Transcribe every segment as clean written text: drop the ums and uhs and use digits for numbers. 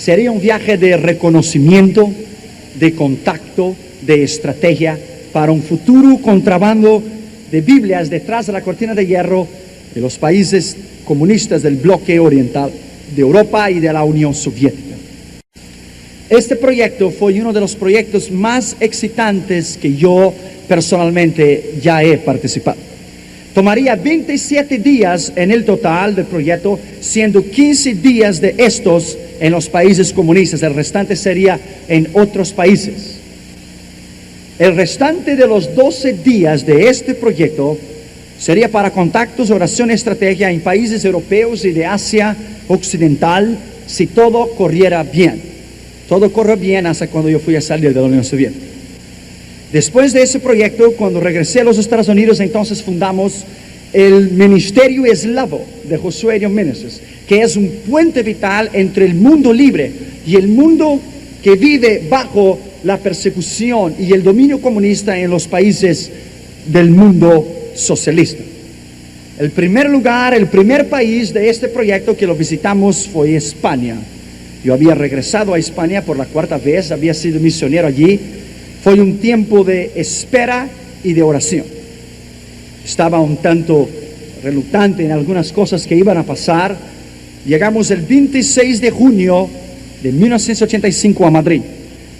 Sería un viaje de reconocimiento, de contacto, de estrategia para un futuro contrabando de Biblias detrás de la cortina de hierro de los países comunistas del bloque oriental, de Europa y de la Unión Soviética. Este proyecto fue uno de los proyectos más excitantes que yo personalmente ya he participado. Tomaría 27 días en el total del proyecto, siendo 15 días de estos en los países comunistas, el restante sería en otros países. El restante de los 12 días de este proyecto sería para contactos, oración y estrategia en países europeos y de Asia Occidental, si todo corriera bien. Todo corrió bien hasta cuando yo fui a salir de la Unión Soviética. Después de ese proyecto, cuando regresé a los Estados Unidos, entonces fundamos el Ministerio Eslavo de Josué Ministries, que es un puente vital entre el mundo libre y el mundo que vive bajo la persecución y el dominio comunista en los países del mundo socialista. El primer país de este proyecto que lo visitamos fue España. Yo había regresado a España por la cuarta vez, había sido misionero allí. Fue un tiempo de espera y de oración. Estaba un tanto reluctante en algunas cosas que iban a pasar. Llegamos el 26 de junio de 1985 a Madrid.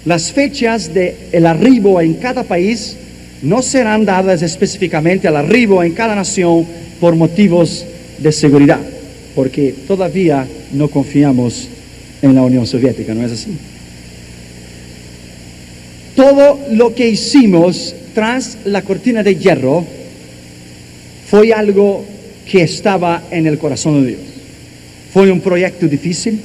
Las fechas del arribo en cada país no serán dadas específicamente al arribo en cada nación por motivos de seguridad, porque todavía no confiamos en la Unión Soviética, ¿no es así? Todo lo que hicimos tras la cortina de hierro fue algo que estaba en el corazón de Dios. Fue un proyecto difícil.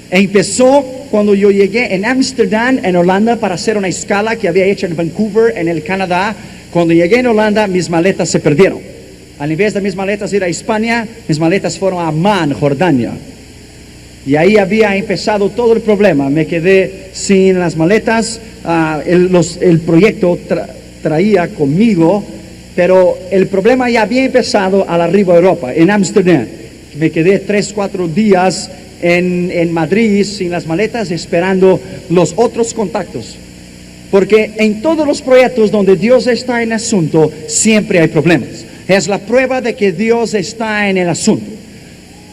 Empezó cuando yo llegué en Ámsterdam, en Holanda, para hacer una escala que había hecho en Vancouver, en el Canadá. Cuando llegué en Holanda, mis maletas se perdieron. Al invés de mis maletas ir a España, mis maletas fueron a Amán, Jordania. Y ahí había empezado todo el problema. Me quedé sin las maletas. El proyecto traía conmigo, pero el problema ya había empezado al arribo a Europa, en Ámsterdam. Me quedé 3-4 días en Madrid sin las maletas, esperando los otros contactos. Porque en todos los proyectos donde Dios está en asunto, siempre hay problemas. Es la prueba de que Dios está en el asunto.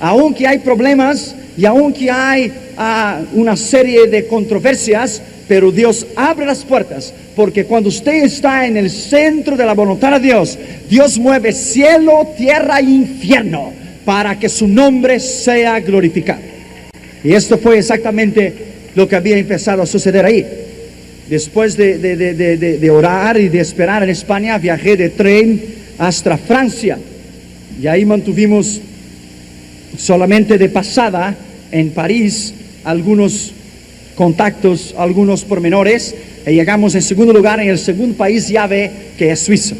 Aunque hay problemas y aunque hay una serie de controversias, pero Dios abre las puertas, porque cuando usted está en el centro de la voluntad de Dios, Dios mueve cielo, tierra e infierno para que su nombre sea glorificado. Y esto fue exactamente lo que había empezado a suceder ahí. Después de orar y de esperar en España, viajé de tren hasta Francia, y ahí mantuvimos solamente de pasada en París algunos contactos, algunos pormenores, y llegamos en segundo lugar en el segundo país llave, que es Suiza.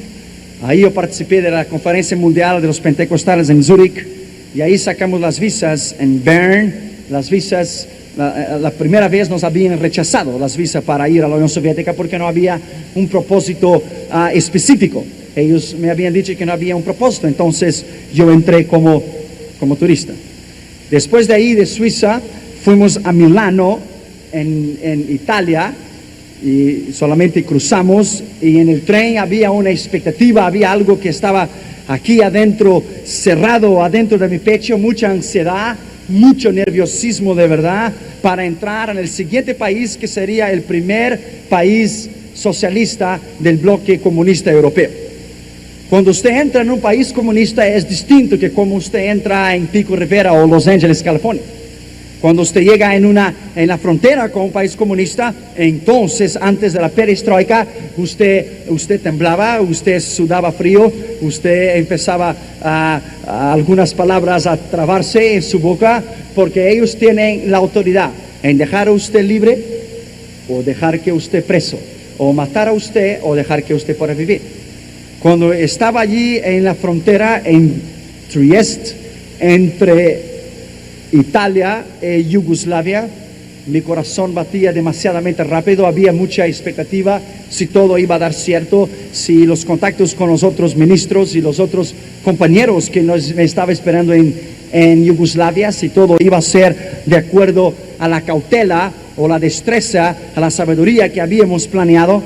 Ahí yo participé de la conferencia mundial de los pentecostales en Zúrich, y ahí sacamos las visas en Bern. Las visas, la primera vez nos habían rechazado las visas para ir a la Unión Soviética porque no había un propósito específico. Ellos me habían dicho que no había un propósito, entonces yo entré como turista. Después de ahí, de Suiza, fuimos a Milano, en Italia, y solamente cruzamos, y en el tren había una expectativa, había algo que estaba aquí adentro, cerrado adentro de mi pecho, mucha ansiedad, mucho nerviosismo de verdad, para entrar en el siguiente país, que sería el primer país socialista del bloque comunista europeo. Cuando usted entra en un país comunista es distinto que como usted entra en Pico Rivera o Los Ángeles, California. Cuando usted llega en la frontera con un país comunista, entonces antes de la perestroika, usted temblaba, usted sudaba frío, usted empezaba algunas palabras a trabarse en su boca, porque ellos tienen la autoridad en dejar a usted libre o dejar que usted preso, o matar a usted o dejar que usted pueda vivir. Cuando estaba allí en la frontera en Trieste, entre Italia y Yugoslavia, mi corazón batía demasiadamente rápido, había mucha expectativa si todo iba a dar cierto, si los contactos con los otros ministros y los otros compañeros que me estaba esperando en Yugoslavia, si todo iba a ser de acuerdo a la cautela o la destreza, a la sabiduría que habíamos planeado.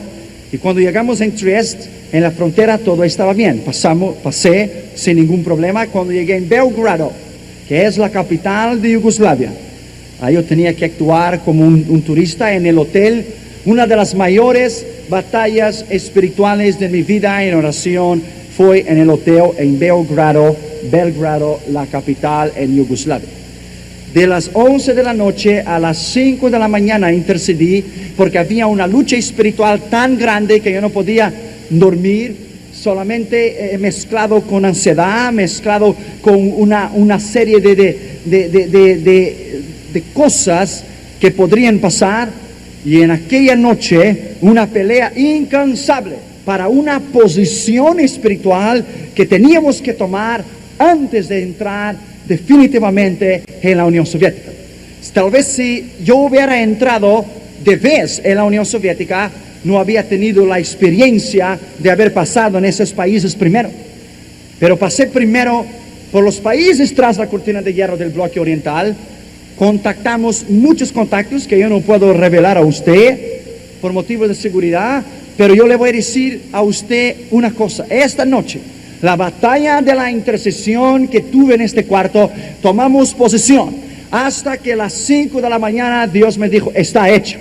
Y cuando llegamos en Trieste, en la frontera, todo estaba bien. Pasé sin ningún problema. Cuando llegué en Belgrado, que es la capital de Yugoslavia, ahí yo tenía que actuar como un turista en el hotel. Una de las mayores batallas espirituales de mi vida en oración fue en el hotel en Belgrado, la capital en Yugoslavia. De las 11 de la noche a las 5 de la mañana intercedí porque había una lucha espiritual tan grande que yo no podía dormir, solamente mezclado con ansiedad, mezclado con una serie de cosas que podrían pasar. Y en aquella noche una pelea incansable para una posición espiritual que teníamos que tomar antes de entrar definitivamente en la Unión Soviética. Tal vez si yo hubiera entrado de vez en la Unión Soviética, no había tenido la experiencia de haber pasado en esos países primero. Pero pasé primero por los países tras la cortina de hierro del bloque oriental. Contactamos muchos contactos que yo no puedo revelar a usted por motivos de seguridad, pero yo le voy a decir a usted una cosa. Esta noche, la batalla de la intercesión que tuve en este cuarto, tomamos posesión. Hasta que a las 5 de la mañana Dios me dijo, está hecho.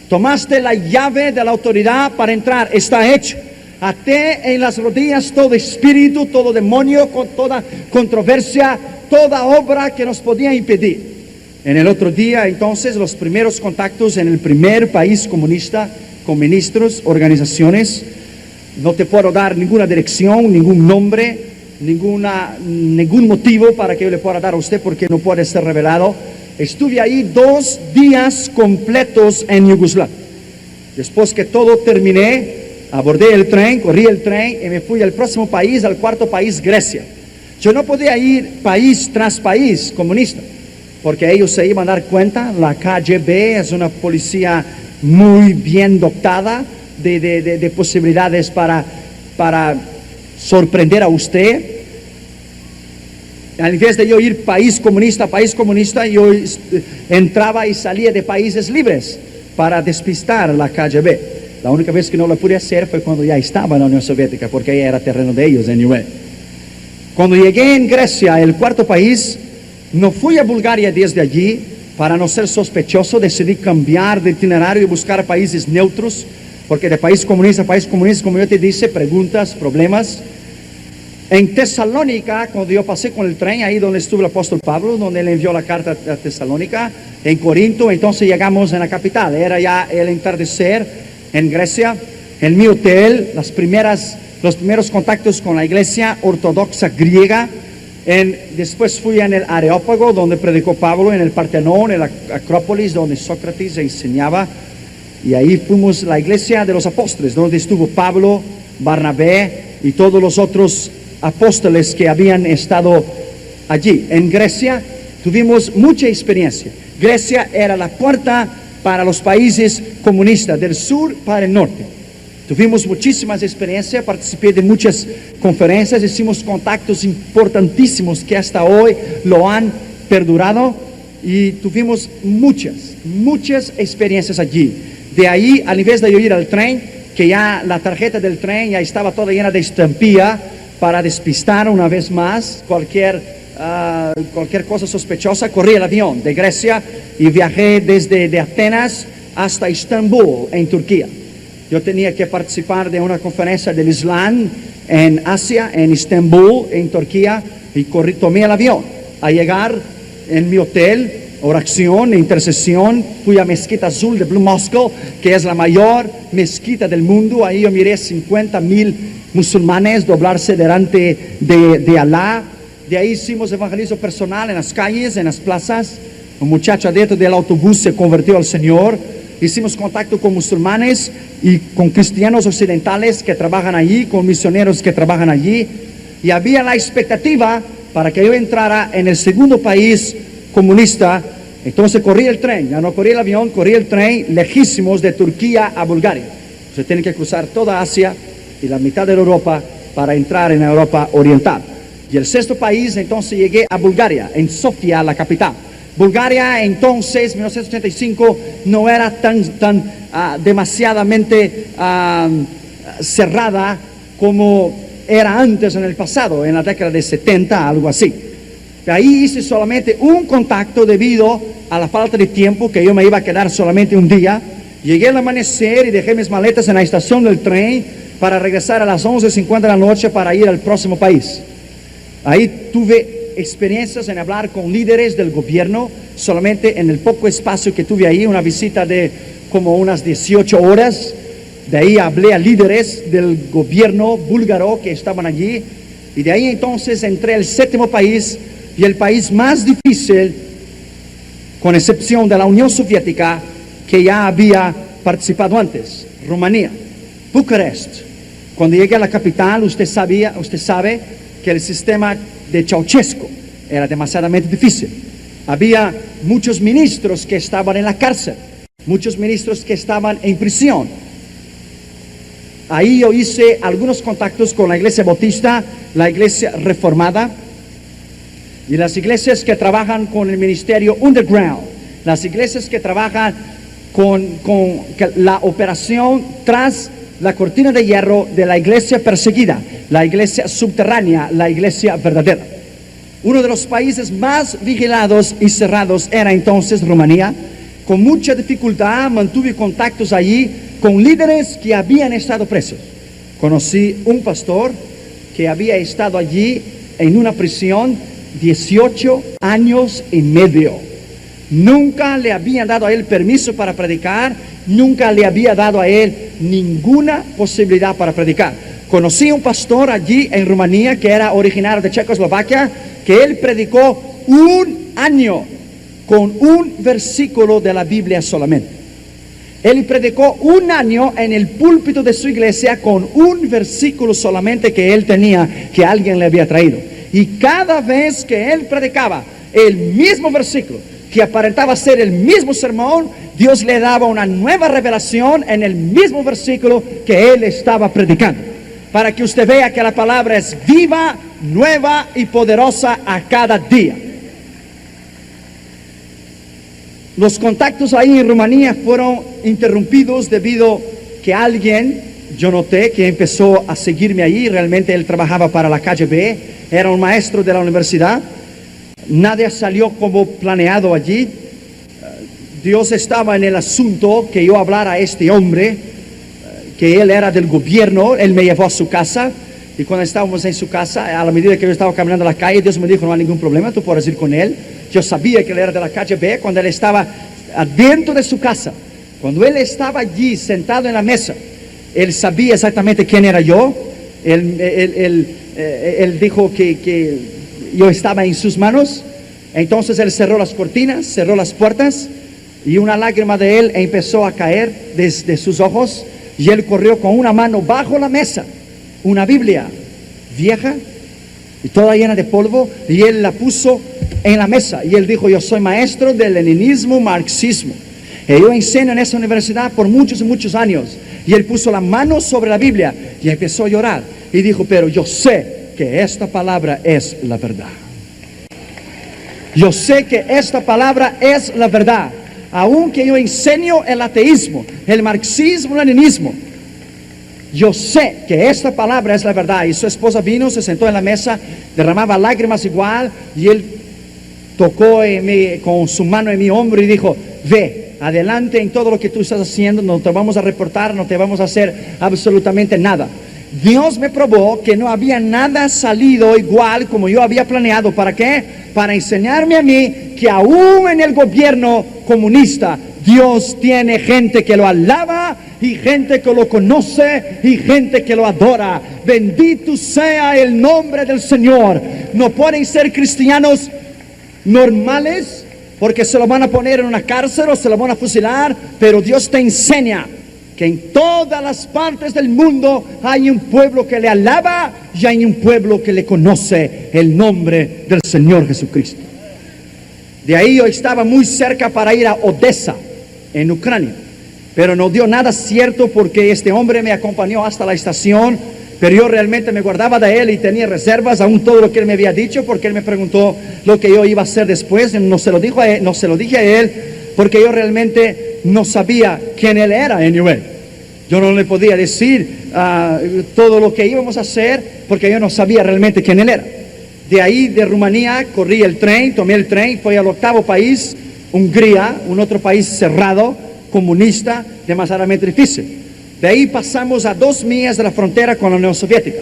Tomaste la llave de la autoridad para entrar, está hecho. Até en las rodillas todo espíritu, todo demonio, con toda controversia, toda obra que nos podía impedir. En el otro día, entonces, los primeros contactos en el primer país comunista, con ministros, organizaciones. No te puedo dar ninguna dirección, ningún nombre, ningún motivo para que yo le pueda dar a usted, porque no puede ser revelado. Estuve ahí 2 días completos en Yugoslavia. Después que todo terminé, abordé el tren, corrí el tren y me fui al próximo país, al cuarto país, Grecia. Yo no podía ir país tras país comunista, porque ellos se iban a dar cuenta. La KGB es una policía muy bien dotada de posibilidades para sorprender a usted. En vez de yo ir país comunista, yo entraba y salía de países libres para despistar la KGB. La única vez que no lo pude hacer fue cuando ya estaba en la Unión Soviética, porque ya era terreno de ellos, anyway. Cuando llegué en Grecia, el cuarto país, no fui a Bulgaria desde allí. Para no ser sospechoso, decidí cambiar de itinerario y buscar países neutros, porque de país comunista, como yo te dije, preguntas, problemas. En Tesalónica, cuando yo pasé con el tren, ahí donde estuvo el apóstol Pablo, donde él envió la carta a Tesalónica, en Corinto, entonces llegamos en la capital. Era ya el entardecer en Grecia. En mi hotel, los primeros contactos con la iglesia ortodoxa griega. Después fui en el Areópago, donde predicó Pablo, en el Partenón, en la Acrópolis, donde Sócrates enseñaba. Y ahí fuimos la iglesia de los apóstoles, donde estuvo Pablo, Barnabé y todos los otros apóstoles que habían estado allí. En Grecia tuvimos mucha experiencia. Grecia era la puerta para los países comunistas, del sur para el norte. Tuvimos muchísimas experiencias, participé de muchas conferencias, hicimos contactos importantísimos que hasta hoy lo han perdurado, y tuvimos muchas experiencias allí. De ahí, al invés de yo ir al tren, que ya la tarjeta del tren ya estaba toda llena de estampilla para despistar una vez más cualquier cosa sospechosa, corrí el avión de Grecia y viajé desde Atenas hasta Estambul, en Turquía. Yo tenía que participar de una conferencia del Islam en Asia, en Estambul, en Turquía, y tomé el avión. A llegar en mi hotel, oración, intercesión, fui a Mezquita Azul de Blue Moscow, que es la mayor mezquita del mundo. Ahí yo miré 50,000 musulmanes doblarse delante de Alá. De ahí hicimos evangelismo personal en las calles, en las plazas. Un muchacho adentro del autobús se convirtió al Señor. Hicimos contacto con musulmanes y con cristianos occidentales que trabajan allí, con misioneros que trabajan allí. Y había la expectativa para que yo entrara en el segundo país comunista. Entonces corrí el tren, ya no corrí el avión, corrí el tren lejísimos de Turquía a Bulgaria. Se tiene que cruzar toda Asia y la mitad de Europa para entrar en Europa Oriental. Y el sexto país, entonces llegué a Bulgaria, en Sofía, la capital. Bulgaria entonces, 1985, no era tan demasiadamente cerrada como era antes en el pasado, en la década de 70, algo así. De ahí hice solamente un contacto debido a la falta de tiempo, que yo me iba a quedar solamente un día. Llegué al amanecer y dejé mis maletas en la estación del tren para regresar a las 11:50 de la noche para ir al próximo país. Ahí tuve experiencias en hablar con líderes del gobierno, solamente en el poco espacio que tuve ahí, una visita de como unas 18 horas. De ahí hablé a líderes del gobierno búlgaro que estaban allí, y de ahí entonces entré al séptimo país, y el país más difícil, con excepción de la Unión Soviética, que ya había participado antes, Rumanía, Bucarest. Cuando llegué a la capital, usted sabe que el sistema de Ceausescu era demasiadamente difícil. Había muchos ministros que estaban en la cárcel, muchos ministros que estaban en prisión. Ahí yo hice algunos contactos con la iglesia bautista, la iglesia reformada y las iglesias que trabajan con el ministerio underground, las iglesias que trabajan con la operación tras la cortina de hierro de la iglesia perseguida, la iglesia subterránea, la iglesia verdadera. Uno de los países más vigilados y cerrados era entonces Rumanía. Con mucha dificultad mantuve contactos allí con líderes que habían estado presos. Conocí un pastor que había estado allí en una prisión 18 años y medio. Nunca le habían dado a él permiso para predicar, nunca le había dado a él ninguna posibilidad para predicar. Conocí un pastor allí en Rumanía que era originario de Checoslovaquia, que él predicó un año con un versículo de la Biblia solamente. Él predicó un año en el púlpito de su iglesia con un versículo solamente que él tenía, que alguien le había traído. Y cada vez que él predicaba el mismo versículo, que aparentaba ser el mismo sermón, Dios le daba una nueva revelación en el mismo versículo que él estaba predicando, para que usted vea que la palabra es viva, nueva y poderosa a cada día. Los contactos ahí en Rumanía fueron interrumpidos debido que alguien, yo noté que empezó a seguirme ahí. Realmente él trabajaba para la KGB, era un maestro de la universidad. Nada salió como planeado allí. Dios estaba en el asunto que yo hablara a este hombre, que él era del gobierno. Él me llevó a su casa, y cuando estábamos en su casa, a la medida que yo estaba caminando a la calle, Dios me dijo: no hay ningún problema, tú puedes ir con él. Yo sabía que él era de la KGB cuando él estaba adentro de su casa. Cuando él estaba allí sentado en la mesa, él sabía exactamente quién era yo. Él dijo que yo estaba en sus manos. Entonces él cerró las cortinas, cerró las puertas, y una lágrima de él empezó a caer desde sus ojos, y él corrió con una mano bajo la mesa, una Biblia vieja y toda llena de polvo, y él la puso en la mesa, y él dijo: yo soy maestro de leninismo, marxismo, y yo enseño en esa universidad por muchos y muchos años. Y él puso la mano sobre la Biblia y empezó a llorar, y dijo: pero yo sé que esta palabra es la verdad. Yo sé que esta palabra es la verdad. Aunque yo enseño el ateísmo, el marxismo, el leninismo, yo sé que esta palabra es la verdad. Y su esposa vino, se sentó en la mesa, derramaba lágrimas igual, y él tocó con su mano en mi hombro y dijo: ve, adelante en todo lo que tú estás haciendo, no te vamos a reportar, no te vamos a hacer absolutamente nada. Dios me probó que no había nada salido igual como yo había planeado. ¿Para qué? Para enseñarme a mí que aún en el gobierno comunista, Dios tiene gente que lo alaba, y gente que lo conoce, y gente que lo adora. Bendito sea el nombre del Señor. No pueden ser cristianos normales, porque se lo van a poner en una cárcel o se lo van a fusilar, pero Dios te enseña que en todas las partes del mundo hay un pueblo que le alaba, y hay un pueblo que le conoce el nombre del Señor Jesucristo. De ahí yo estaba muy cerca para ir a Odessa, en Ucrania, pero no dio nada cierto, porque este hombre me acompañó hasta la estación, Pero yo realmente me guardaba de él y tenía reservas, aún todo lo que él me había dicho, porque él me preguntó lo que yo iba a hacer después. No se lo dijo a él, no se lo dije a él, porque yo realmente no sabía quién él era, anyway. Yo no le podía decir todo lo que íbamos a hacer, porque yo no sabía realmente quién él era. De ahí, de Rumanía, corrí el tren, tomé el tren, fui al octavo país, Hungría, un otro país cerrado, comunista, demasiadamente difícil. De ahí pasamos a 2 millas de la frontera con la Unión Soviética.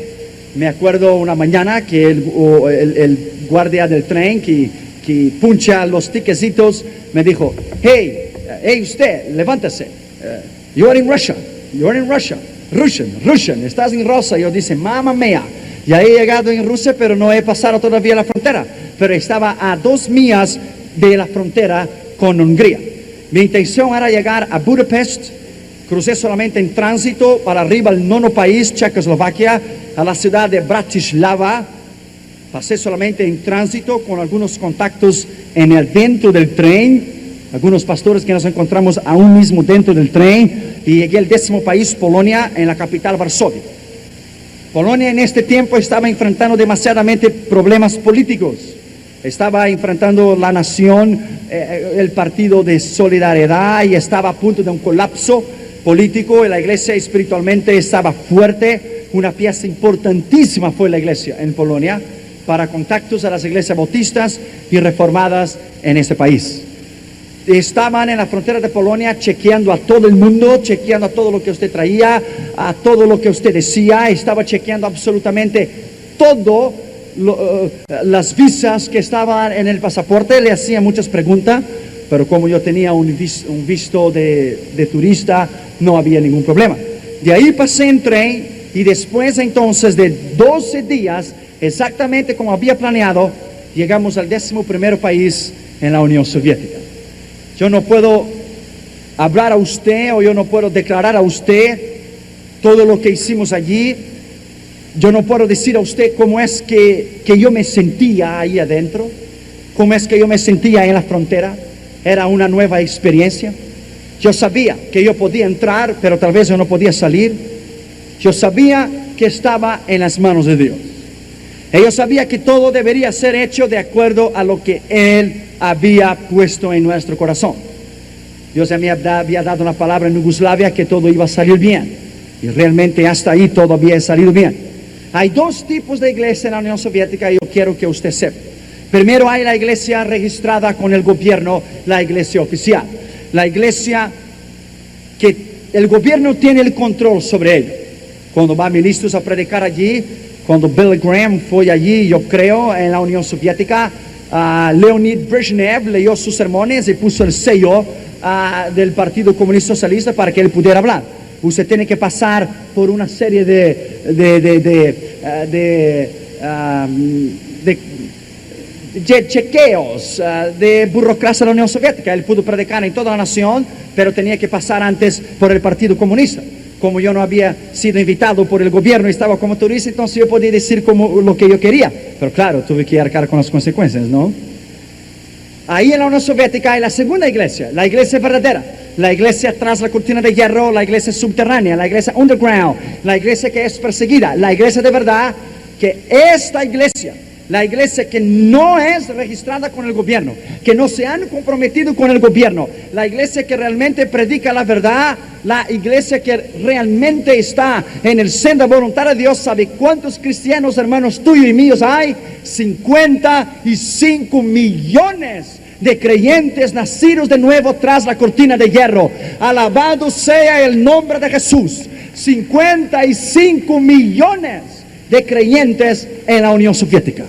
Me acuerdo una mañana que el guardia del tren que puncha los tiquecitos me dijo, hey usted, levántese. You are in Russia, Russian, estás en Rusia. Yo dice, mamma mía, ya he llegado en Rusia, pero no he pasado todavía la frontera. Pero estaba a 2 millas de la frontera con Hungría. Mi intención era llegar a Budapest. Crucé solamente en tránsito para arriba al 9º país, Checoslovaquia, a la ciudad de Bratislava. Pasé solamente en tránsito con algunos contactos dentro del tren, algunos pastores que nos encontramos aún mismo dentro del tren, y llegué al 10º país, Polonia, en la capital Varsovia. Polonia en este tiempo estaba enfrentando demasiadamente problemas políticos. Estaba enfrentando la nación, el partido de Solidaridad, y estaba a punto de un colapso político, y la iglesia espiritualmente estaba fuerte. Una pieza importantísima fue la iglesia en Polonia para contactos a las iglesias bautistas y reformadas en este país. Estaban en la frontera de Polonia chequeando a todo el mundo, chequeando a todo lo que usted traía, a todo lo que usted decía. Estaba chequeando absolutamente todo, las visas que estaban en el pasaporte. Le hacían muchas preguntas, pero como yo tenía un visto de turista, no había ningún problema. De ahí pasé en tren, y después entonces de 12 días, exactamente como había planeado, llegamos al 11º país en la Unión Soviética. Yo no puedo hablar a usted, o yo no puedo declarar a usted todo lo que hicimos allí. Yo no puedo decir a usted cómo es que yo me sentía ahí adentro, cómo es que yo me sentía en la frontera. Era una nueva experiencia. Yo sabía que yo podía entrar, pero tal vez yo no podía salir. Yo sabía que estaba en las manos de Dios. Y yo sabía que todo debería ser hecho de acuerdo a lo que Él había puesto en nuestro corazón. Dios me había dado una palabra en Yugoslavia que todo iba a salir bien. Y realmente hasta ahí todo había salido bien. Hay 2 tipos de iglesia en la Unión Soviética, y yo quiero que usted sepa. Primero hay la iglesia registrada con el gobierno, la iglesia oficial. La iglesia que el gobierno tiene el control sobre ella. Cuando van ministros a predicar allí, cuando Billy Graham fue allí, yo creo, en la Unión Soviética, Leonid Brezhnev leyó sus sermones y puso el sello del Partido Comunista Socialista para que él pudiera hablar. Usted tiene que pasar por una serie de chequeos, de burocracia de la Unión Soviética. Él pudo predicar en toda la nación, pero tenía que pasar antes por el Partido Comunista. Como yo no había sido invitado por el gobierno y estaba como turista, entonces yo podía decir lo que yo quería. Pero claro, tuve que arcar con las consecuencias, ¿no? Ahí en la Unión Soviética hay la segunda iglesia, la iglesia verdadera. La iglesia tras la cortina de hierro, la iglesia subterránea, la iglesia underground, la iglesia que es perseguida, la iglesia de verdad, que esta iglesia, la iglesia que no es registrada con el gobierno, que no se han comprometido con el gobierno, la iglesia que realmente predica la verdad, la iglesia que realmente está en el seno voluntario de Dios. ¿Sabe cuántos cristianos, hermanos tuyos y míos hay? 55 millones de creyentes nacidos de nuevo tras la cortina de hierro. Alabado sea el nombre de Jesús. 55 millones de creyentes en la Unión Soviética.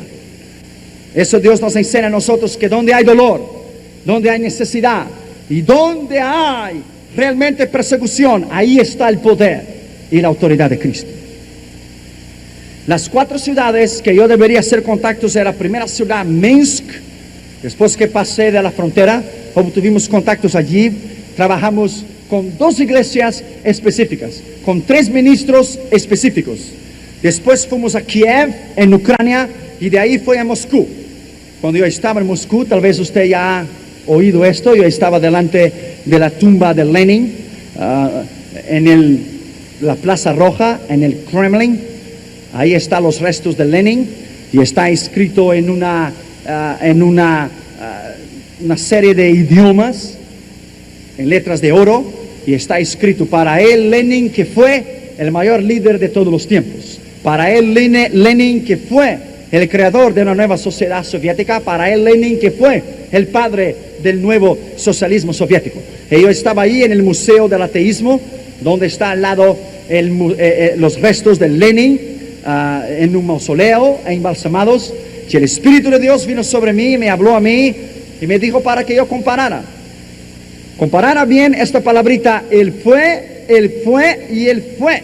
Eso Dios nos enseña a nosotros, que donde hay dolor, donde hay necesidad y donde hay realmente persecución, ahí está el poder y la autoridad de Cristo. Las 4 ciudades que yo debería hacer contactos era: la primera ciudad, Minsk. Después que pasé de la frontera, obtuvimos contactos allí. Trabajamos con 2 iglesias específicas, con 3 ministros específicos. Después fuimos a Kiev, en Ucrania, y de ahí fue a Moscú. Cuando yo estaba en Moscú, tal vez usted ya ha oído esto, yo estaba delante de la tumba de Lenin, en la Plaza Roja, en el Kremlin. Ahí están los restos de Lenin y está escrito en una serie de idiomas, en letras de oro, y está escrito: para él Lenin, que fue el mayor líder de todos los tiempos, para él Lenin, que fue el creador de una nueva sociedad soviética, para él Lenin, que fue el padre del nuevo socialismo soviético. Y yo estaba ahí en el Museo del Ateísmo, donde está al lado los restos de Lenin, en un mausoleo, embalsamados, y el Espíritu de Dios vino sobre mí, me habló a mí y me dijo para que yo comparara bien esta palabrita: Él fue y Él fue.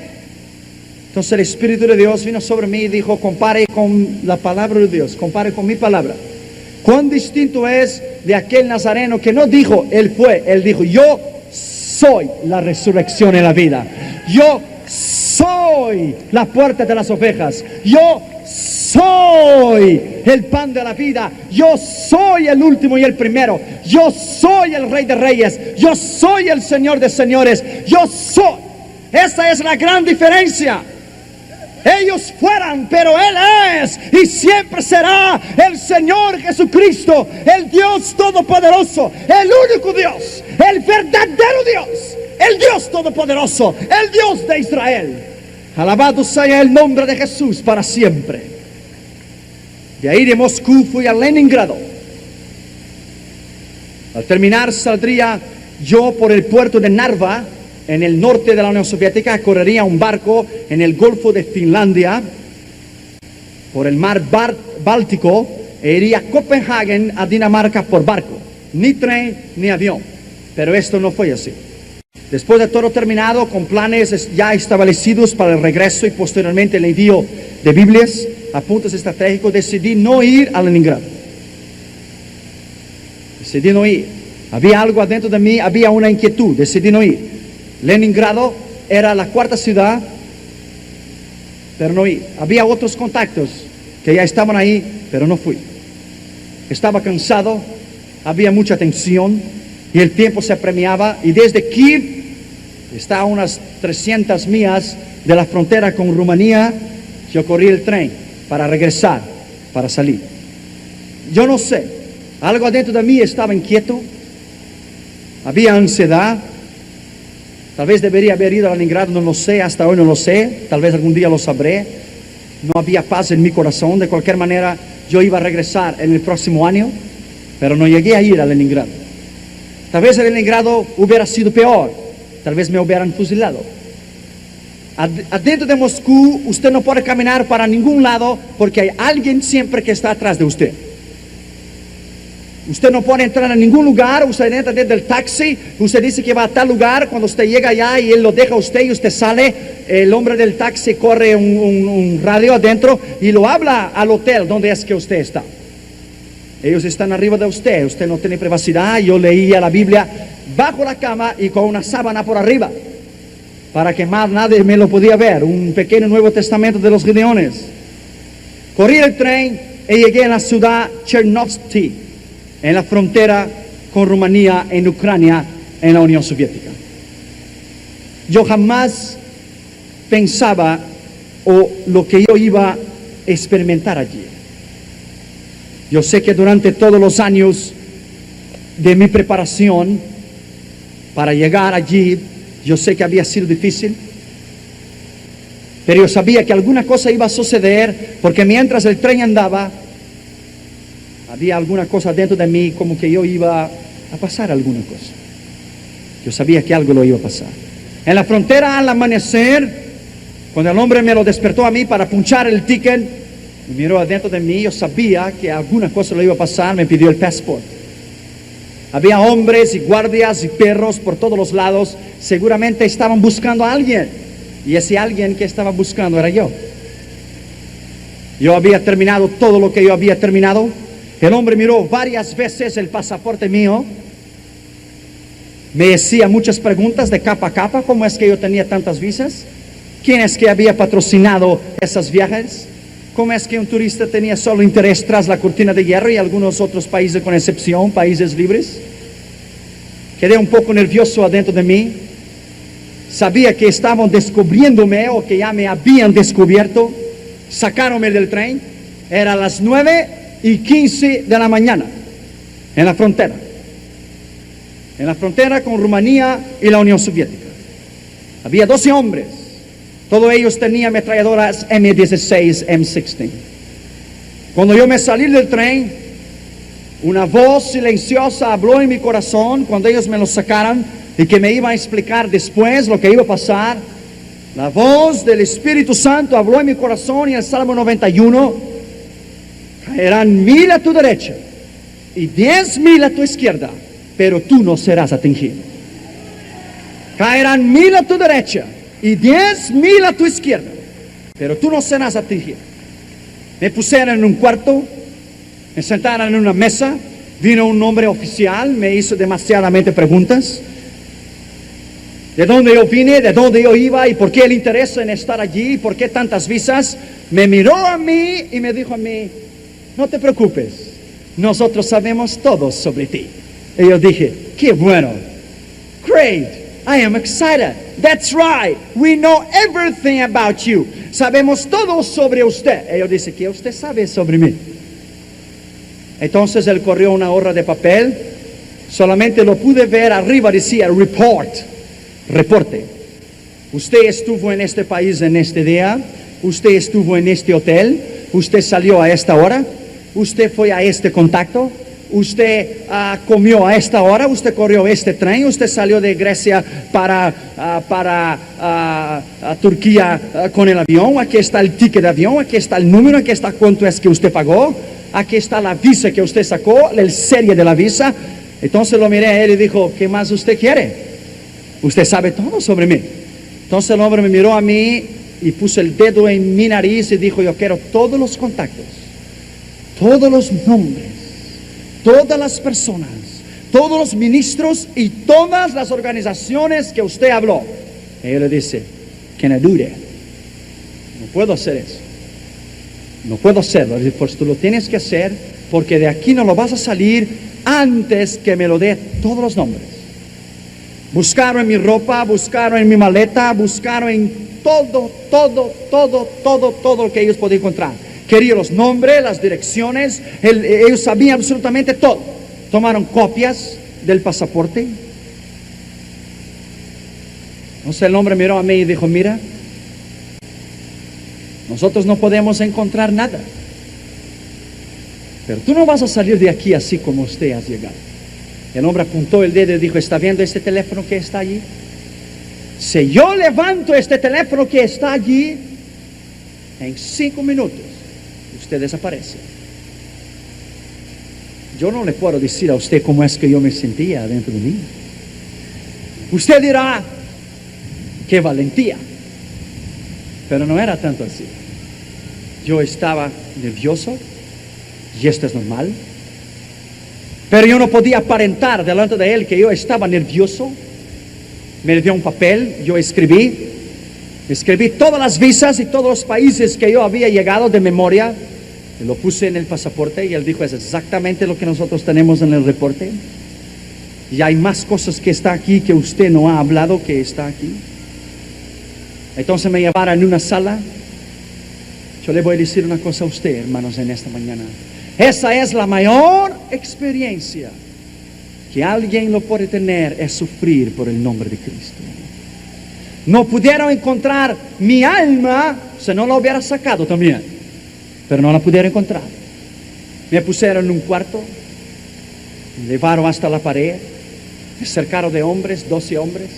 Entonces el Espíritu de Dios vino sobre mí y dijo: compare con la palabra de Dios, compare con mi palabra. Cuán distinto es de aquel nazareno que no dijo Él fue, él dijo: yo soy la resurrección y la vida, yo soy la puerta de las ovejas, yo soy el pan de la vida, yo soy el último y el primero, yo soy el Rey de Reyes, yo soy el Señor de Señores, yo soy. Esa es la gran diferencia. Ellos fueran, pero Él es y siempre será el Señor Jesucristo, el Dios Todopoderoso, el único Dios, el verdadero Dios, el Dios Todopoderoso, el Dios de Israel. Alabado sea el nombre de Jesús para siempre. De ahí de Moscú fui a Leningrado. Al terminar saldría yo por el puerto de Narva, en el norte de la Unión Soviética. Correría un barco en el Golfo de Finlandia, por el mar Báltico, e iría a Copenhague, a Dinamarca, por barco. Ni tren ni avión. Pero esto no fue así. Después de todo terminado, con planes ya establecidos para el regreso y posteriormente el envío de Biblias a puntos estratégicos, decidí no ir a Leningrado. Decidí no ir. Había algo adentro de mí, había una inquietud, decidí no ir. Leningrado era la cuarta ciudad, pero no fui. Había otros contactos que ya estaban ahí, pero no fui. Estaba cansado, había mucha tensión y el tiempo se apremiaba. Y desde Kiev, está a unas 300 millas de la frontera con Rumanía, yo corrí el tren para regresar, para salir. Yo no sé, algo adentro de mí estaba inquieto, había ansiedad. Tal vez debería haber ido a Leningrado, no lo sé, hasta hoy no lo sé, tal vez algún día lo sabré. No había paz en mi corazón. De cualquier manera, yo iba a regresar en el próximo año, pero no llegué a ir a Leningrado. Tal vez en Leningrado hubiera sido peor, tal vez me hubieran fusilado. Adentro de Moscú, usted no puede caminar para ningún lado porque hay alguien siempre que está atrás de usted. Usted no puede entrar a ningún lugar. Usted entra dentro del taxi, usted dice que va a tal lugar, cuando usted llega allá y él lo deja a usted y usted sale, el hombre del taxi corre un radio adentro y lo habla al hotel donde es que usted está. Ellos están arriba de usted, usted no tiene privacidad. Yo leía la Biblia bajo la cama y con una sábana por arriba, para que más nadie me lo podía ver, un pequeño Nuevo Testamento de los Gideones. Corrí el tren y llegué a la ciudad Chernovtsi, en la frontera con Rumanía, en Ucrania, en la Unión Soviética. Yo jamás pensaba lo que yo iba a experimentar allí. Yo sé que durante todos los años de mi preparación para llegar allí, yo sé que había sido difícil, pero yo sabía que alguna cosa iba a suceder, porque mientras el tren andaba, había alguna cosa dentro de mí, como que yo iba a pasar alguna cosa. Yo sabía que algo lo iba a pasar. En la frontera, al amanecer, cuando el hombre me lo despertó a mí para punchar el ticket, me miró adentro de mí, yo sabía que alguna cosa lo iba a pasar, me pidió el pasaporte. Había hombres y guardias y perros por todos los lados, seguramente estaban buscando a alguien, y ese alguien que estaban buscando era yo. Yo había terminado todo lo que yo había terminado. El hombre miró varias veces el pasaporte mío, me hacía muchas preguntas de capa a capa: ¿cómo es que yo tenía tantas visas? ¿Quién es que había patrocinado esos viajes? ¿Cómo es que un turista tenía solo interés tras la cortina de hierro y algunos otros países con excepción, países libres? Quedé un poco nervioso adentro de mí. Sabía que estaban descubriéndome o que ya me habían descubierto. Sacáronme del tren. Era las 9:15 de la mañana. En la frontera. En la frontera con Rumanía y la Unión Soviética. Había 12 hombres. Todos ellos tenían ametralladoras M16, M16. Cuando yo me salí del tren, una voz silenciosa habló en mi corazón cuando ellos me lo sacaron y que me iba a explicar después lo que iba a pasar. La voz del Espíritu Santo habló en mi corazón y el Salmo 91, caerán 1000 a tu derecha y 10,000 a tu izquierda, pero tú no serás atingido. Caerán 1000 a tu derecha y 10,000 a tu izquierda, pero tú no serás atingido. Me pusieron en un cuarto, me sentaron en una mesa, vino un hombre oficial, me hizo demasiadamente preguntas. De dónde yo vine, de dónde yo iba y por qué el interés en estar allí, por qué tantas visas. Me miró a mí y me dijo a mí, no te preocupes, nosotros sabemos todo sobre ti. Y yo dije, qué bueno, great, I am excited, that's right, we know everything about you. Sabemos todo sobre usted. Y yo dije, ¿qué usted sabe sobre mí? Entonces él corrió una hoja de papel, solamente lo pude ver arriba, decía reporte. Usted estuvo en este país en este día, usted estuvo en este hotel, usted salió a esta hora, usted fue a este contacto, usted comió a esta hora, usted corrió este tren, usted salió de Grecia para Turquía con el avión, aquí está el ticket de avión, aquí está el número, aquí está cuánto es que usted pagó, aquí está la visa que usted sacó, la serie de la visa. Entonces lo miré a él y dijo, ¿qué más usted quiere? Usted sabe todo sobre mí. Entonces el hombre me miró a mí y puso el dedo en mi nariz y dijo, yo quiero todos los contactos, todos los nombres, todas las personas, todos los ministros y todas las organizaciones que usted habló. Y él le dice, que no dude, no puedo hacer eso. No puedo hacerlo. Dice, pues tú lo tienes que hacer porque de aquí no lo vas a salir antes que me lo dé todos los nombres. Buscaron en mi ropa, buscaron en mi maleta, buscaron en todo lo que ellos podían encontrar. Querían los nombres, las direcciones, ellos sabían absolutamente todo. Tomaron copias del pasaporte. Entonces el hombre miró a mí y dijo, mira, nosotros no podemos encontrar nada, pero tú no vas a salir de aquí así como usted has llegado. El hombre apuntó el dedo y dijo, ¿está viendo este teléfono que está allí? Si yo levanto este teléfono que está allí, en 5 minutos, usted desaparece. Yo no le puedo decir a usted cómo es que yo me sentía dentro de mí. Usted dirá, qué valentía. Pero no era tanto así. Yo estaba nervioso, y esto es normal. Pero yo no podía aparentar delante de él que yo estaba nervioso. Me dio un papel, yo escribí todas las visas y todos los países que yo había llegado de memoria. Y lo puse en el pasaporte y él dijo, es exactamente lo que nosotros tenemos en el reporte. Y hay más cosas que está aquí que usted no ha hablado que está aquí. Entonces me llevaron en una sala. Yo le voy a decir una cosa a usted, hermanos, en esta mañana. Esa es la mayor experiencia que alguien lo puede tener, es sufrir por el nombre de Cristo. No pudieron encontrar mi alma, si no la hubiera sacado también, pero no la pudieron encontrar. Me pusieron en un cuarto, me llevaron hasta la pared, me cercaron de hombres, 12 hombres,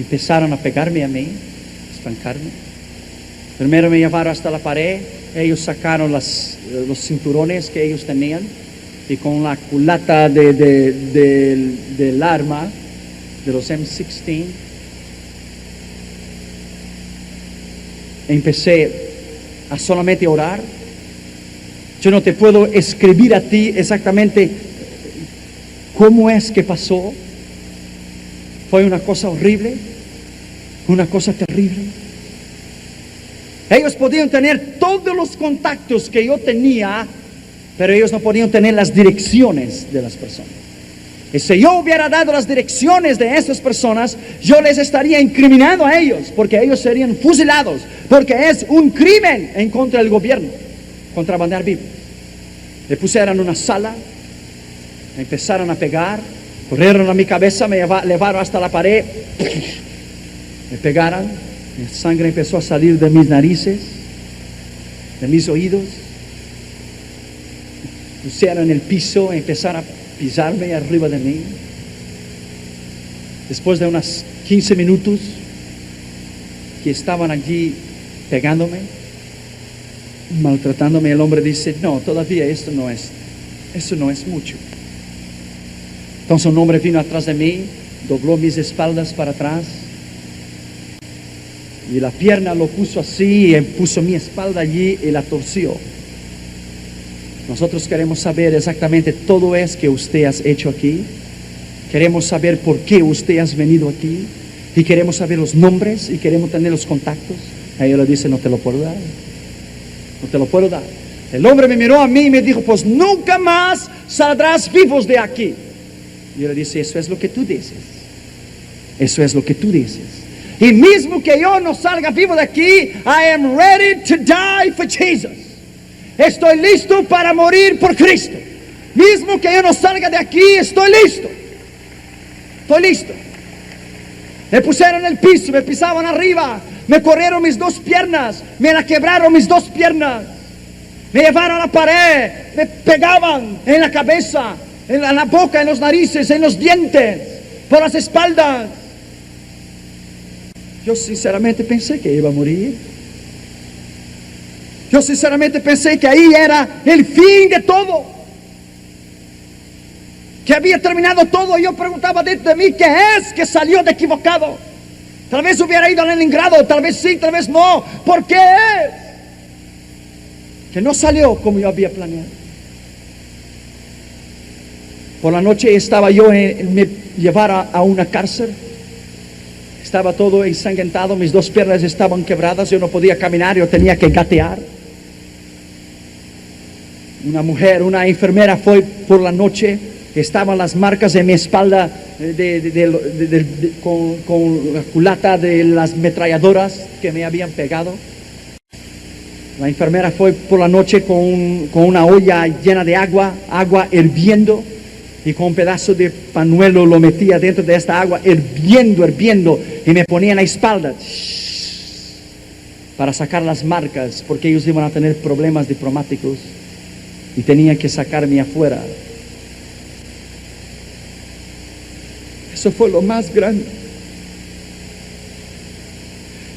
empezaron a pegarme a mí, a espancarme. Primero me llevaron hasta la pared, ellos sacaron los cinturones que ellos tenían y con la culata del arma de los M16 empecé a solamente orar. Yo no te puedo escribir a ti exactamente cómo es que pasó. Fue una cosa horrible, una cosa terrible. Ellos podían tener todos los contactos que yo tenía, pero ellos no podían tener las direcciones de las personas. Y si yo hubiera dado las direcciones de estas personas, yo les estaría incriminando a ellos, porque ellos serían fusilados, porque es un crimen en contra del gobierno, contrabandear Biblias. Le pusieron una sala, me empezaron a pegar, corrieron a mi cabeza, me llevaron hasta la pared, me pegaron, la sangre empezó a salir de mis narices, de mis oídos, pusieron en el piso, empezaron a pisarme arriba de mí. Después de unos 15 minutos que estaban allí pegándome, maltratándome, el hombre dice: no, todavía eso no es mucho. Entonces un hombre vino atrás de mí, dobló mis espaldas para atrás y la pierna lo puso así, y puso mi espalda allí y la torció. Nosotros queremos saber exactamente todo es que usted ha hecho aquí. Queremos saber por qué usted ha venido aquí. Y queremos saber los nombres y queremos tener los contactos. A ella le dice: no te lo puedo dar. No te lo puedo dar. El hombre me miró a mí y me dijo: pues nunca más saldrás vivos de aquí. Y yo le dije: eso es lo que tú dices. Eso es lo que tú dices. Y mismo que yo no salga vivo de aquí, I am ready to die for Jesus. Estoy listo para morir por Cristo. Mismo que yo no salga de aquí, estoy listo. Estoy listo. Me pusieron en el piso, me pisaban arriba, me corrieron mis dos piernas, me la quebraron mis dos piernas, me llevaron a la pared, me pegaban en la cabeza, en la boca, en los narices, en los dientes, por las espaldas. Yo sinceramente pensé que iba a morir. Yo sinceramente pensé que ahí era el fin de todo, que había terminado todo. Yo preguntaba dentro de mí: ¿qué es que salió de equivocado? Tal vez hubiera ido a Leningrado, tal vez sí, tal vez no. ¿Por qué es que no salió como yo había planeado? Por la noche estaba yo, me llevaron a una cárcel. Estaba todo ensangrentado, mis dos piernas estaban quebradas, yo no podía caminar, yo tenía que gatear. Una enfermera fue por la noche, estaban las marcas en mi espalda con la culata de las ametralladoras que me habían pegado. La enfermera fue por la noche con una olla llena de agua hirviendo, y con un pedazo de pañuelo lo metía dentro de esta agua, hirviendo, y me ponía en la espalda para sacar las marcas, porque ellos iban a tener problemas diplomáticos y tenían que sacarme afuera. Eso fue lo más grande.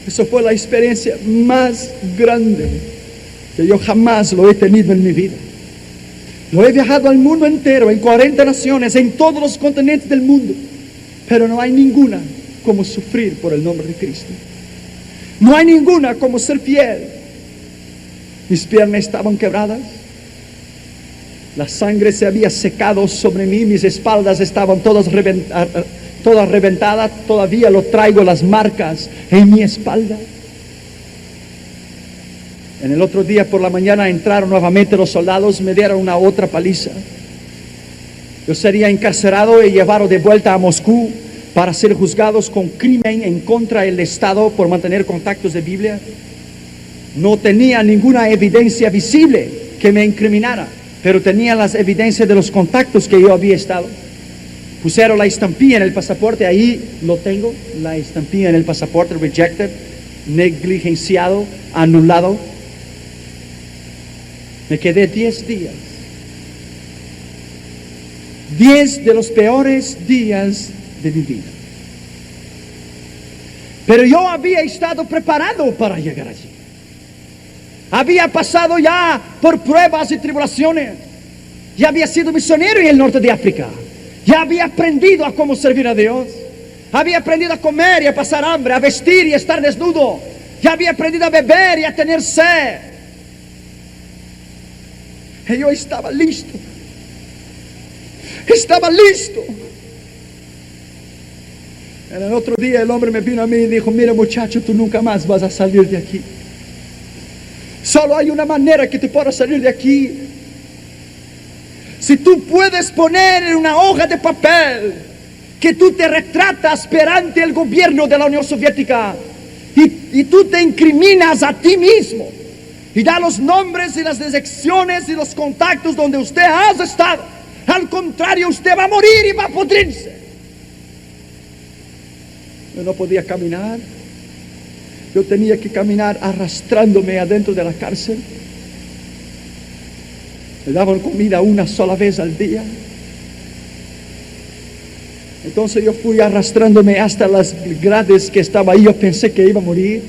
Eso fue la experiencia más grande que yo jamás lo he tenido en mi vida. Lo he viajado al mundo entero, en 40 naciones, en todos los continentes del mundo, pero no hay ninguna como sufrir por el nombre de Cristo. No hay ninguna como ser fiel. Mis piernas estaban quebradas, la sangre se había secado sobre mí, mis espaldas estaban todas reventadas, todavía lo traigo las marcas en mi espalda. En el otro día por la mañana entraron nuevamente los soldados, me dieron una otra paliza. Yo sería encarcelado y llevado de vuelta a Moscú para ser juzgados con crimen en contra del Estado por mantener contactos de Biblia. No tenía ninguna evidencia visible que me incriminara, pero tenía las evidencias de los contactos que yo había estado. Pusieron la estampilla en el pasaporte, ahí lo tengo, la estampilla en el pasaporte: rejected, negligenciado, anulado. Me quedé 10 días. 10 de los peores días de mi vida. Pero yo había estado preparado para llegar allí. Había pasado ya por pruebas y tribulaciones. Ya había sido misionero en el norte de África. Ya había aprendido a cómo servir a Dios. Había aprendido a comer y a pasar hambre, a vestir y a estar desnudo. Ya había aprendido a beber y a tener sed. Y yo estaba listo. Estaba listo. En el otro día el hombre me vino a mí y dijo: mira, muchacho, tú nunca más vas a salir de aquí. Solo hay una manera que te puedas salir de aquí. Si tú puedes poner en una hoja de papel que tú te retratas perante el gobierno de la Unión Soviética y tú te incriminas a ti mismo y da los nombres y las direcciones y los contactos donde usted ha estado, al contrario, usted va a morir y va a pudrirse. Yo no podía caminar. Yo tenía que caminar arrastrándome adentro de la cárcel. Me daban comida una sola vez al día. Entonces yo fui arrastrándome hasta las grades que estaba ahí. Yo pensé que iba a morir.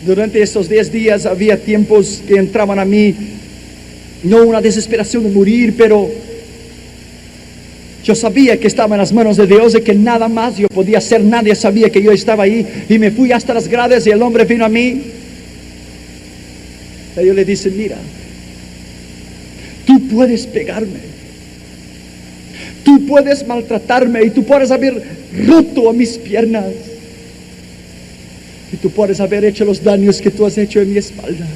Durante estos 10 días había tiempos que entraban a mí, no una desesperación de morir, pero yo sabía que estaba en las manos de Dios y que nada más yo podía hacer. Nadie sabía que yo estaba ahí. Y me fui hasta las grades y el hombre vino a mí. Y yo le dije, mira, tú puedes pegarme, tú puedes maltratarme y tú puedes haber roto a mis piernas y tú puedes haber hecho los daños que tú has hecho en mi espalda,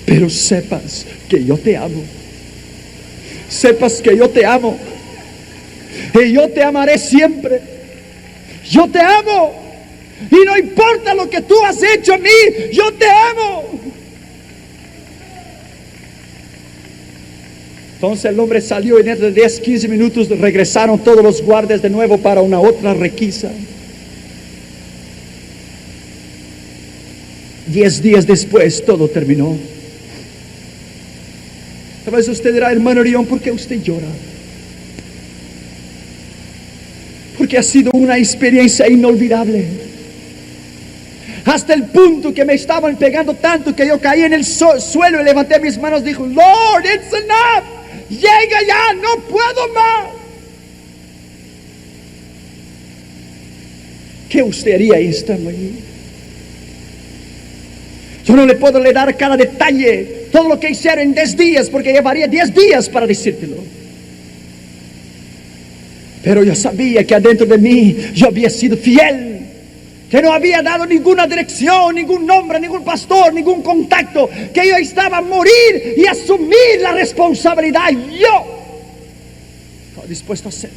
pero sepas que yo te amo. Sepas que yo te amo y yo te amaré siempre. Yo te amo y no importa lo que tú has hecho a mí, yo te amo. Entonces el hombre salió y dentro de 10, 15 minutos regresaron todos los guardias de nuevo para una otra requisa. 10 días después todo terminó. Tal vez usted dirá, hermano Orión, ¿por qué usted llora? Porque ha sido una experiencia inolvidable. Hasta el punto que me estaban pegando tanto que yo caí en el suelo y levanté mis manos y dijo, Lord, it's enough. Llega ya, no puedo más. ¿Qué usted haría estando allí? Yo no le puedo dar cada detalle, todo lo que hicieron en 10 días, porque llevaría 10 días para decírtelo. Pero yo sabía que adentro de mí yo había sido fiel, que no había dado ninguna dirección, ningún nombre, ningún pastor, ningún contacto, que yo estaba a morir y asumir la responsabilidad. Yo estaba dispuesto a hacerlo.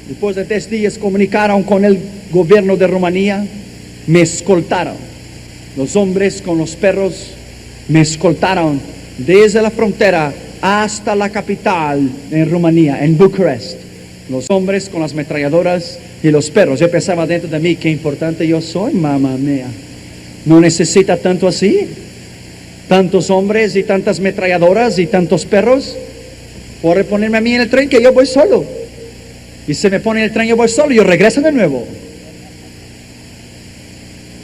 Después de 10 días comunicaron con el gobierno de Rumanía, me escoltaron. Los hombres con los perros me escoltaron desde la frontera hasta la capital en Rumanía, en Bucarest. Los hombres con las ametralladoras y los perros. Yo pensaba dentro de mí, qué importante yo soy, mamá mía. No necesita tanto así. Tantos hombres y tantas ametralladoras y tantos perros. Por ponerme a mí en el tren que yo voy solo. Y se me pone en el tren, yo voy solo, yo regreso de nuevo.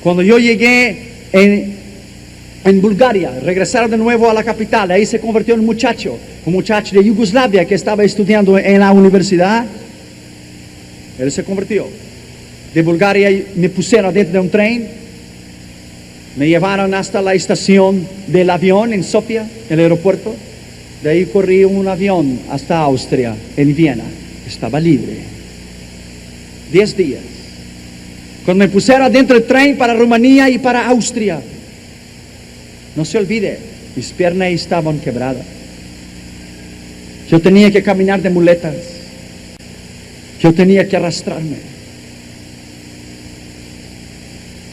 Cuando yo llegué en Bulgaria, regresaron de nuevo a la capital. Ahí se convirtió en un muchacho de Yugoslavia que estaba estudiando en la universidad. Él se convirtió. De Bulgaria me pusieron dentro de un tren, me llevaron hasta la estación del avión en Sofía, el aeropuerto. De ahí corrí un avión hasta Austria, en Viena. Estaba libre. 10 días. Cuando me pusieron dentro del tren para Rumanía y para Austria, no se olvide, mis piernas estaban quebradas. Yo tenía que caminar de muletas. Yo tenía que arrastrarme.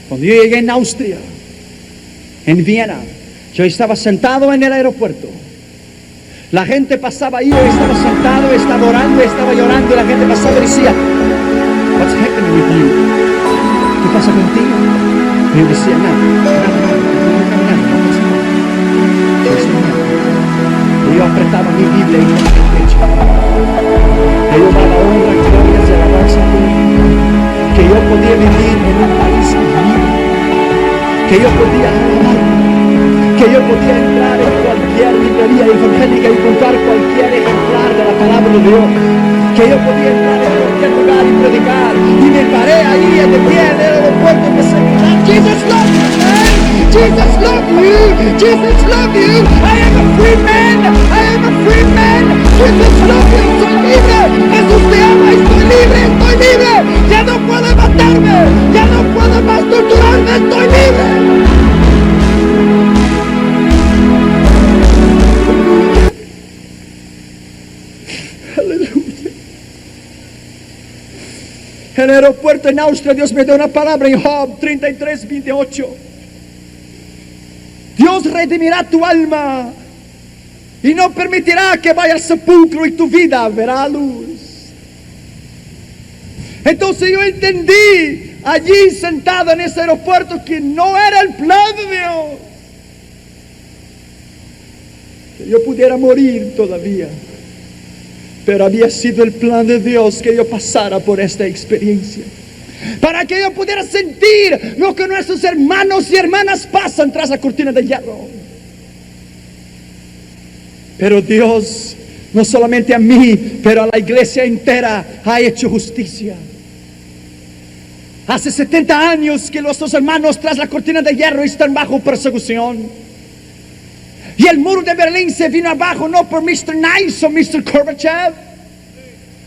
Cuando yo llegué en Austria, en Viena, yo estaba sentado en el aeropuerto. La gente pasaba ahí, yo estaba sentado, estaba orando, estaba llorando, y la gente pasaba y decía, what's happening with you? ¿Qué pasa contigo? Y yo decía, nada. Y yo apretaba mi Biblia y con el pecho. Que yo daba honra, gloria y alabanza a Dios. Que yo podía vivir en un país libre. Que yo podía amar. Que yo podía entrar en cualquier librería evangélica y encontrar cualquier ejemplar de la palabra de Dios. Que yo podía entrar en cualquier lugar y predicar. Y me paré ahí de pie en el aeropuerto y empecé a gritar, Jesus loves you, man. Jesus loves you. Jesus loves you. I am a free man. I am a free man. Jesus loves you. Soy libre. Jesús te ama. Estoy libre. Estoy libre. Ya no puedo matarme. Ya no puedo más torturarme. Estoy libre. En el aeropuerto en Austria, Dios me dio una palabra en Job 33:28. Dios redimirá tu alma y no permitirá que vaya al sepulcro, y tu vida verá luz. Entonces yo entendí allí sentado en ese aeropuerto que no era el plan de Dios que yo pudiera morir todavía, pero había sido el plan de Dios que yo pasara por esta experiencia, para que yo pudiera sentir lo que nuestros hermanos y hermanas pasan tras la cortina de hierro. Pero Dios, no solamente a mí, pero a la iglesia entera, ha hecho justicia. Hace 70 años que nuestros hermanos tras la cortina de hierro están bajo persecución. Y el muro de Berlín se vino abajo no por Mr. Nice o Mr. Gorbachev,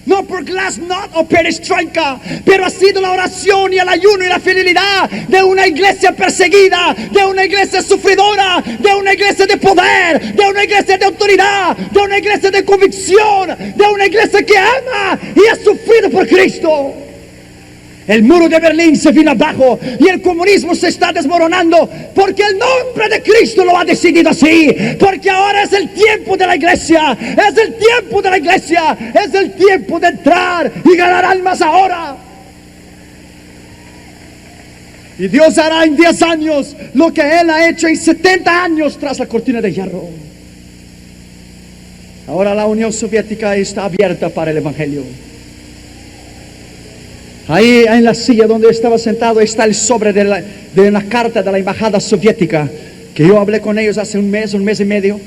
no por Glasnost o Perestroika, pero ha sido la oración y el ayuno y la fidelidad de una iglesia perseguida, de una iglesia sufridora, de una iglesia de poder, de una iglesia de autoridad, de una iglesia de convicción, de una iglesia que ama y ha sufrido por Cristo. El muro de Berlín se vino abajo y el comunismo se está desmoronando porque el nombre de Cristo lo ha decidido así. Porque ahora es el tiempo de la iglesia, es el tiempo de la iglesia, es el tiempo de entrar y ganar almas ahora. Y Dios hará en 10 años lo que Él ha hecho en 70 años tras la cortina de hierro. Ahora la Unión Soviética está abierta para el Evangelio. Ahí en la silla donde estaba sentado está el sobre de una carta de la embajada soviética, que yo hablé con ellos hace un mes y medio.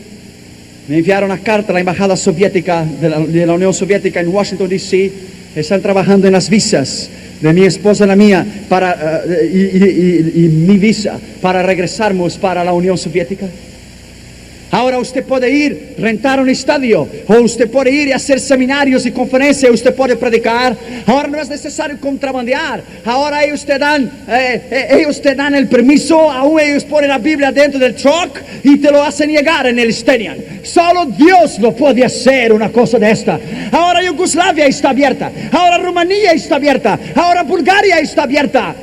Me enviaron una carta a la embajada soviética de la Unión Soviética en Washington, D.C. Están trabajando en las visas de mi esposa y la mía y mi visa para regresarnos para la Unión Soviética. Ahora usted puede ir, rentar un estadio, o usted puede ir y hacer seminarios y conferencias, usted puede predicar. Ahora no es necesario contrabandear. Ahora ellos te dan el permiso, aún ellos ponen la Biblia dentro del truck y te lo hacen llegar en el Stadium. Solo Dios lo puede hacer una cosa de esta. Ahora Yugoslavia está abierta, ahora Rumanía está abierta, ahora Bulgaria está abierta.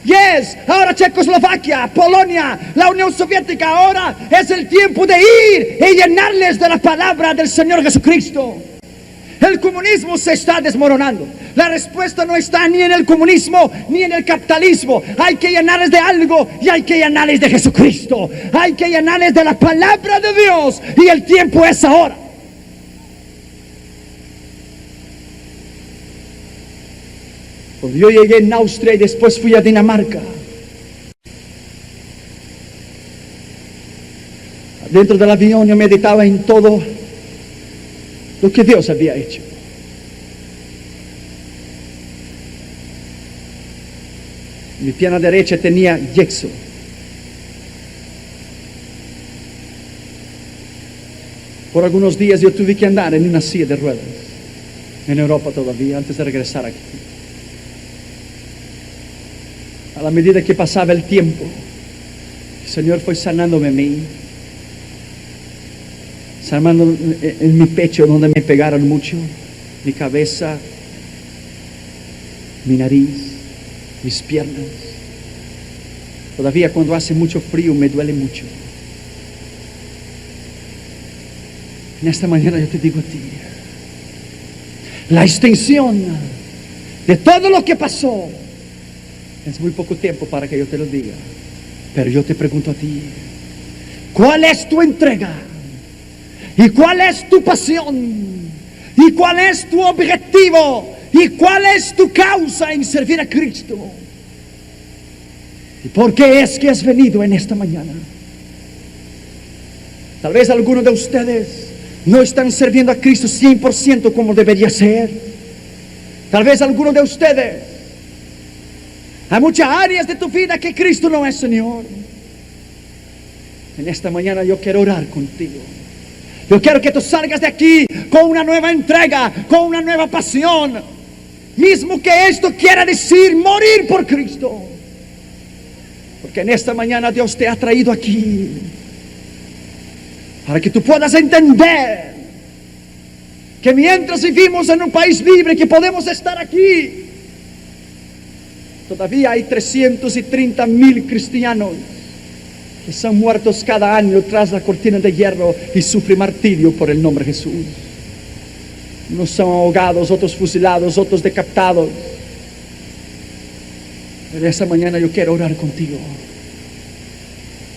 Yes, ahora Checoslovaquia, Polonia, la Unión Soviética. Ahora es el tiempo de ir y llenarles de la palabra del Señor Jesucristo. El comunismo se está desmoronando. La respuesta no está ni en el comunismo ni en el capitalismo. Hay que llenarles de algo y hay que llenarles de Jesucristo. Hay que llenarles de la palabra de Dios y el tiempo es ahora. Cuando yo llegué en Austria y después fui a Dinamarca, dentro del avión yo meditaba en todo lo que Dios había hecho. Mi pierna derecha tenía yeso. Por algunos días yo tuve que andar en una silla de ruedas, en Europa todavía, antes de regresar aquí. A la medida que pasaba el tiempo, el Señor fue sanándome a mí, sanando en mi pecho donde me pegaron mucho, mi cabeza, mi nariz, mis piernas. Todavía cuando hace mucho frío me duele mucho. En esta mañana yo te digo a ti, la extensión de todo lo que pasó es muy poco tiempo para que yo te lo diga, pero yo te pregunto a ti, ¿cuál es tu entrega? ¿Y cuál es tu pasión? ¿Y cuál es tu objetivo? ¿Y cuál es tu causa en servir a Cristo? ¿Y por qué es que has venido en esta mañana? Tal vez algunos de ustedes no están sirviendo a Cristo 100% como debería ser. Tal vez algunos de ustedes, hay muchas áreas de tu vida que Cristo no es Señor. En esta mañana yo quiero orar contigo. Yo quiero que tú salgas de aquí con una nueva entrega, con una nueva pasión. Mismo que esto quiera decir morir por Cristo. Porque en esta mañana Dios te ha traído aquí para que tú puedas entender que mientras vivimos en un país libre, que podemos estar aquí, Todavía hay 330,000 cristianos que son muertos cada año tras la cortina de hierro y sufren martirio por el nombre de Jesús. Unos son ahogados, otros fusilados, otros decapitados. Pero esa mañana yo quiero orar contigo.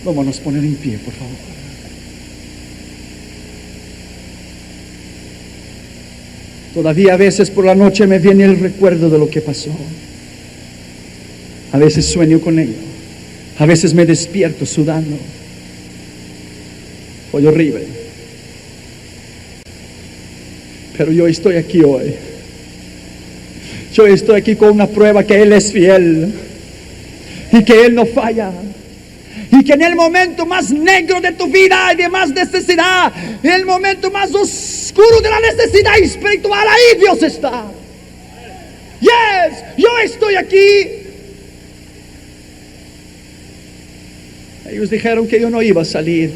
Vámonos a poner en pie, por favor. Todavía a veces por la noche me viene el recuerdo de lo que pasó. A veces sueño con ello. A veces me despierto sudando. Fue horrible. Pero yo estoy aquí hoy. Yo estoy aquí con una prueba que Él es fiel. Y que Él no falla. Y que en el momento más negro de tu vida y de más necesidad, en el momento más oscuro de la necesidad espiritual, ahí Dios está. Yes, yo estoy aquí. Ellos dijeron que yo no iba a salir.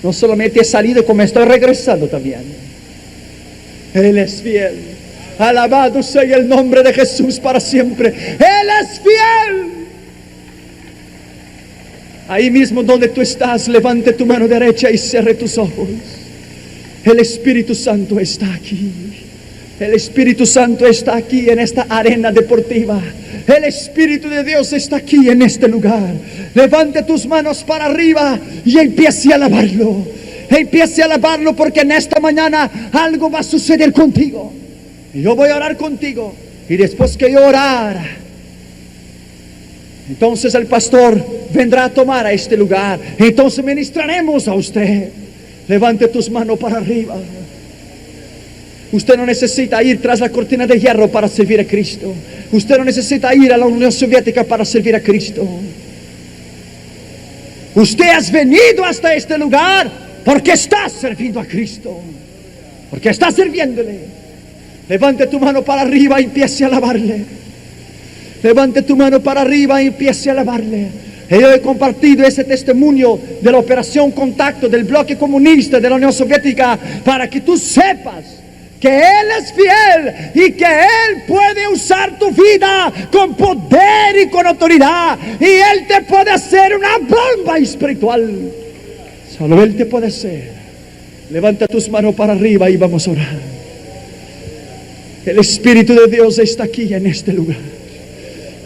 No solamente he salido, como estoy regresando también. Él es fiel. Alabado sea el nombre de Jesús para siempre. Él es fiel. Ahí mismo donde tú estás, levante tu mano derecha y cierre tus ojos. El Espíritu Santo está aquí. El Espíritu Santo está aquí en esta arena deportiva. El Espíritu de Dios está aquí en este lugar. Levante tus manos para arriba y empiece a alabarlo. Empiece a alabarlo, porque en esta mañana algo va a suceder contigo. Y yo voy a orar contigo. Y después que yo orar, entonces el pastor vendrá a tomar a este lugar. Entonces ministraremos a usted. Levante tus manos para arriba. Usted no necesita ir tras la cortina de hierro para servir a Cristo. Usted no necesita ir a la Unión Soviética para servir a Cristo. Usted ha venido hasta este lugar porque está sirviendo a Cristo. Porque está sirviéndole. Levante tu mano para arriba y empiece a alabarle. Levante tu mano para arriba y empiece a alabarle. Yo he compartido ese testimonio de la operación Contacto del bloque comunista de la Unión Soviética para que tú sepas que Él es fiel y que Él puede usar tu vida con poder y con autoridad. Y Él te puede hacer una bomba espiritual. Solo Él te puede hacer. Levanta tus manos para arriba y vamos a orar. El Espíritu de Dios está aquí en este lugar.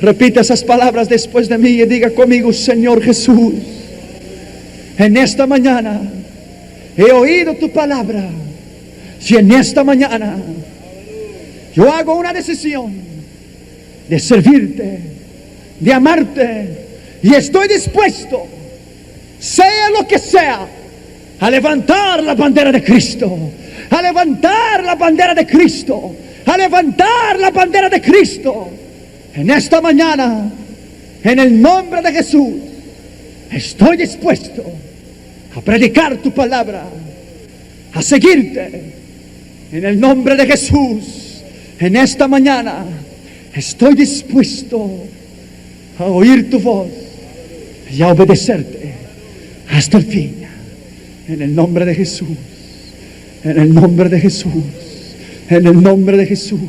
Repita esas palabras después de mí y diga conmigo: Señor Jesús, en esta mañana he oído tu palabra. Si en esta mañana yo hago una decisión de servirte, de amarte, y estoy dispuesto, sea lo que sea, a levantar la bandera de Cristo, a levantar la bandera de Cristo, a levantar la bandera de Cristo. En esta mañana, en el nombre de Jesús, estoy dispuesto a predicar tu palabra, a seguirte. En el nombre de Jesús, en esta mañana, estoy dispuesto a oír tu voz y a obedecerte hasta el fin. En el nombre de Jesús, en el nombre de Jesús, en el nombre de Jesús,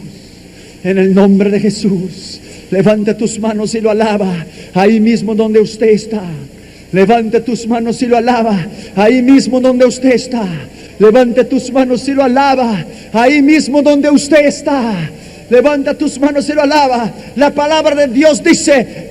en el nombre de Jesús. Levanta tus manos y lo alaba ahí mismo donde usted está. Levanta tus manos y lo alaba ahí mismo donde usted está. Levante tus manos y lo alaba ahí mismo donde usted está. Levanta tus manos y lo alaba. La palabra de Dios dice